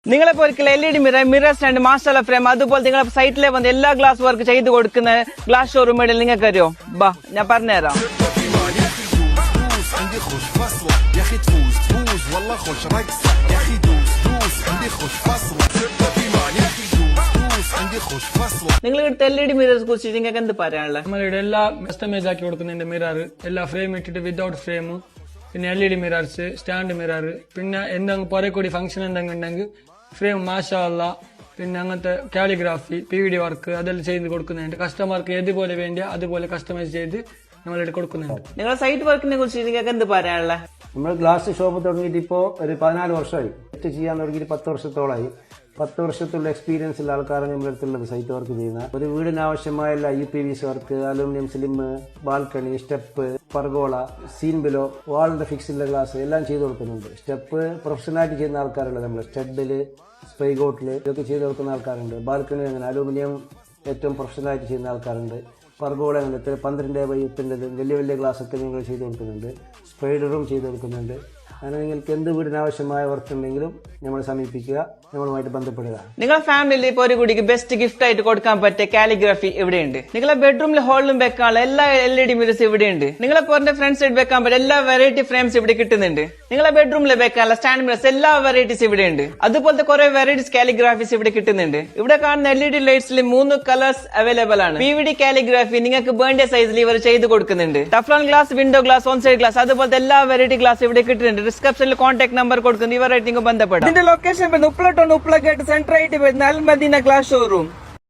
നിങ്ങളിപ്പോ ഒരിക്കൽ LED mirror stand master frame അതുപോലെ നിങ്ങളുടെ സൈറ്റിലെ വന്ന് എല്ലാ ഗ്ലാസ് വർക്ക് ചെയ്ത് കൊടുക്കുന്ന ഗ്ലാസ് ഷോറൂമിൽ നിങ്ങൾക്ക് അറിയോ ബാ ഞാൻ പറഞ്ഞുതരാം. നിങ്ങൾ എടുത്ത LED മിറേഴ്സ് കുറിച്ച് നിങ്ങൾക്ക് എന്ത് പറയാനുള്ളത്? നമ്മളിവിടെ എല്ലാ കസ്റ്റമൈസ് ആക്കി കൊടുക്കുന്നുണ്ട്. മിറർ എല്ലാ ഫ്രെയിം ഇട്ടിട്ട് വിതൗട്ട് ഫ്രെയിം, പിന്നെ LED മിറർസ്, സ്റ്റാൻഡ് മിറർ, പിന്നെ എന്തെങ്കിലും പുറകെ കൂടി ഫംഗ്ഷൻ എന്തെങ്കിലും ഉണ്ടെങ്കിൽ ഫ്രെയിം മാഷാ അല്ലാ, പിന്നെ അങ്ങനത്തെ കാലിഗ്രാഫി PVD വർക്ക് അതെല്ലാം ചെയ്ത് കൊടുക്കുന്നുണ്ട്. കസ്റ്റമർക്ക് ഏതുപോലെ വേണ്ടിയ അതുപോലെ കസ്റ്റമൈസ് ചെയ്ത് നമ്മളിവിടെ കൊടുക്കുന്നുണ്ട്. നിങ്ങളുടെ സൈറ്റ് വർക്കിനെ കുറിച്ച് നിങ്ങൾക്ക് എന്ത് പറയാനുള്ളത്? നമ്മൾ ഗ്ലാസ് ഷോപ്പ് തുടങ്ങിയിട്ട് ഇപ്പോൾ ഒരു 14 വർഷമായി. സെറ്റ് ചെയ്യാൻ തുടങ്ങിയിട്ട് 10 വർഷത്തോളമായി. 10 വർഷത്തുള്ള എക്സ്പീരിയൻസ് ഉള്ള ആൾക്കാരാണ് നമ്മുടെ അടുത്തുള്ളത് സൈറ്റ് വർക്ക് ചെയ്യുന്ന. ഒരു വീടിന് ആവശ്യമായ UPVC work, aluminium slim, balcony, step, pergola, seen below, വാളിന്റെ ഫിക്സിന്റെ ഗ്ലാസ് എല്ലാം ചെയ്ത് കൊടുക്കുന്നുണ്ട്. സ്റ്റെപ്പ് പ്രൊഫഷണലായിട്ട് ചെയ്യുന്ന ആൾക്കാരുണ്ട്. നമ്മൾ സ്റ്റഡില്, സ്പൈഗോട്ടില് ഇതൊക്കെ ചെയ്ത് കൊടുക്കുന്ന ആൾക്കാരുണ്ട്. ബാൽക്കണി അങ്ങനെ അലൂമിനിയം ഏറ്റവും പ്രൊഫഷണലായിട്ട് ചെയ്യുന്ന ആൾക്കാരുണ്ട്. പർഗോള അങ്ങനത്തെ 12x8 വലിയ വലിയ ഗ്ലാസ് ഒക്കെ നിങ്ങൾ ചെയ്ത് കൊടുക്കുന്നുണ്ട്. സ്പൈഡറും ചെയ്ത് കൊടുക്കുന്നുണ്ട്. അങ്ങനെ നിങ്ങൾക്ക് എന്ത് വീടിന് ആവശ്യമായ വർക്ക് ഉണ്ടെങ്കിലും നമ്മളെ സമീപിക്കുക, നമ്മളുമായിട്ട് ബന്ധപ്പെടുക. നിങ്ങളുടെ ഫാമിലിയിൽ ഇപ്പോൾ ഒരു കുടിക്ക് ബെസ്റ്റ് ഗിഫ്റ്റ് ആയിട്ട് കൊടുക്കാൻ പറ്റിയ കാലിഗ്രാഫി എവിടെയുണ്ട്? നിങ്ങളെ ബെഡ്റൂമിലെ ഹോളിലും വെക്കാനുള്ള എല്ലാ LED മിറേഴ്സ് ഇവിടെയുണ്ട്. നിങ്ങളെ പോറിന്റെ ഫ്രണ്ട് സൈഡ് വെക്കാൻ പറ്റിയ എല്ലാ വെറൈറ്റി ഫ്രെയിംസ് ഇവിടെ കിട്ടുന്നുണ്ട്. നിങ്ങളെ ബെഡ്റൂമിൽ വെക്കാനുള്ള സ്റ്റാൻഡ് മിറേഴ്സ് എല്ലാ വെറൈറ്റീസ് ഇവിടെയുണ്ട്. അതുപോലത്തെ കുറെ വെറൈറ്റീസ് കാലിഗ്രാഫീസ് ഇവിടെ കിട്ടുന്നുണ്ട്. ഇവിടെ കാണുന്ന LED ലൈറ്റ്സിൽ 3 കളേഴ്സ് അവൈലബിൾ ആണ്. PVD കാലിഗ്രാഫി നിങ്ങൾക്ക് വേണ്ട സൈസിൽ ഇവർ ചെയ്ത് കൊടുക്കുന്നുണ്ട്. Teflon glass, window glass, on side glass അതുപോലത്തെ എല്ലാ വെറൈറ്റി ഗ്ലാസ് ഇവിടെ കിട്ടുന്നുണ്ട്. ഡിസ്ക്രിപ്ഷനിൽ കോൺടാക്ട് നമ്പർ കൊടുക്കുന്നത് ഇവരായിട്ട് നിങ്ങൾക്ക് ബന്ധപ്പെടാം. ഇതിന്റെ ലൊക്കേഷൻ ഉപ്ലഗേട്ട് സെന്റർ ആയിട്ട് വരുന്ന അൽ മദീന ഗ്ലാസ് ഷോറൂം.